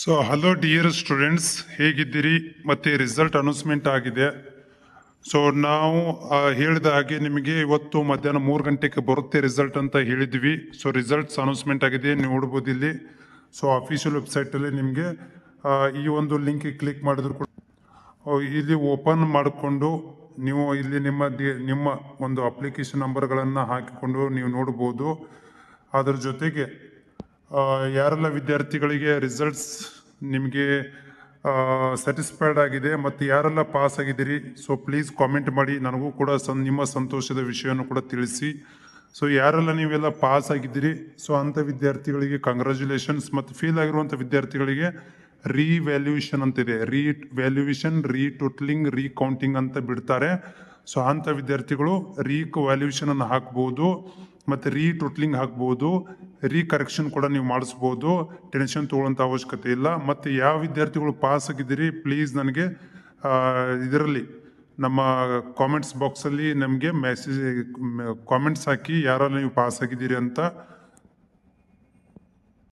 So hello dear students, ಹೇಗಿದ್ದೀರಿ? ಮತ್ತೆ result announcement ಆಗಿದೆ. ಸೊ ನಾವು ಹೇಳಿದ ಹಾಗೆ ನಿಮಗೆ ಇವತ್ತು ಮಧ್ಯಾಹ್ನ 3 ಗಂಟೆಗೆ ಬರುತ್ತೆ ರಿಸಲ್ಟ್ ಅಂತ ಹೇಳಿದ್ವಿ. ಸೊ ರಿಸಲ್ಟ್ಸ್ ಅನೌನ್ಸ್ಮೆಂಟ್ ಆಗಿದೆ, ನೀವು ನೋಡ್ಬೋದು ಇಲ್ಲಿ. ಸೊ ಅಫಿಷಿಯಲ್ ವೆಬ್ಸೈಟಲ್ಲಿ ನಿಮಗೆ ಈ ಒಂದು ಲಿಂಕ್ ಕ್ಲಿಕ್ ಮಾಡಿದ್ರು ಕೂಡ ಇಲ್ಲಿ ಓಪನ್ ಮಾಡಿಕೊಂಡು ನೀವು ಇಲ್ಲಿ ನಿಮ್ಮ ಒಂದು ಅಪ್ಲಿಕೇಶನ್ ನಂಬರ್ಗಳನ್ನು ಹಾಕಿಕೊಂಡು ನೀವು ನೋಡ್ಬೋದು. ಅದರ ಜೊತೆಗೆ ಯಾರೆಲ್ಲ ವಿದ್ಯಾರ್ಥಿಗಳಿಗೆ ರಿಸಲ್ಟ್ಸ್ ನಿಮಗೆ ಸ್ಯಾಟಿಸ್ಫೈಡ್ ಆಗಿದೆ ಮತ್ತು ಯಾರೆಲ್ಲ ಪಾಸ್ ಆಗಿದ್ದೀರಿ, ಸೊ ಪ್ಲೀಸ್ ಕಾಮೆಂಟ್ ಮಾಡಿ, ನನಗೂ ಕೂಡ ನಿಮ್ಮ ಸಂತೋಷದ ವಿಷಯವನ್ನು ಕೂಡ ತಿಳಿಸಿ. ಸೊ ಯಾರೆಲ್ಲ ನೀವೆಲ್ಲ ಪಾಸ್ ಆಗಿದ್ದೀರಿ, ಸೊ ಅಂಥ ವಿದ್ಯಾರ್ಥಿಗಳಿಗೆ ಕಂಗ್ರ್ಯಾಚುಲೇಷನ್ಸ್. ಮತ್ತು ಫೇಲ್ ಆಗಿರುವಂಥ ವಿದ್ಯಾರ್ಥಿಗಳಿಗೆ ರೀವ್ಯಾಲ್ಯೂಯೇಷನ್ ಅಂತಿದೆ. ರೀವ್ಯಾಲ್ಯೂಯೇಷನ್, ರೀಟೋಟ್ಲಿಂಗ್, ರೀಕೌಂಟಿಂಗ್ ಅಂತ ಬಿಡ್ತಾರೆ. ಸೊ ಅಂಥ ವಿದ್ಯಾರ್ಥಿಗಳು ವ್ಯಾಲ್ಯೂಯೇಷನನ್ನು ಹಾಕ್ಬೋದು ಮತ್ತು ರೀಟೋಟ್ಲಿಂಗ್ ಹಾಕ್ಬೋದು, ರೀಕರೆಕ್ಷನ್ ಕೂಡ ನೀವು ಮಾಡಿಸ್ಬೋದು. ಟೆನ್ಷನ್ ತೊಗೊಳ್ಳೋಂಥ ಅವಶ್ಯಕತೆ ಇಲ್ಲ. ಮತ್ತು ಯಾವ ವಿದ್ಯಾರ್ಥಿಗಳು ಪಾಸ್ ಆಗಿದ್ದೀರಿ ಪ್ಲೀಸ್ ನನಗೆ ಇದರಲ್ಲಿ ನಮ್ಮ ಕಾಮೆಂಟ್ಸ್ ಬಾಕ್ಸಲ್ಲಿ ನಮಗೆ ಕಾಮೆಂಟ್ಸ್ ಹಾಕಿ ಯಾರೆಲ್ಲ ನೀವು ಪಾಸ್ ಆಗಿದ್ದೀರಿ ಅಂತ.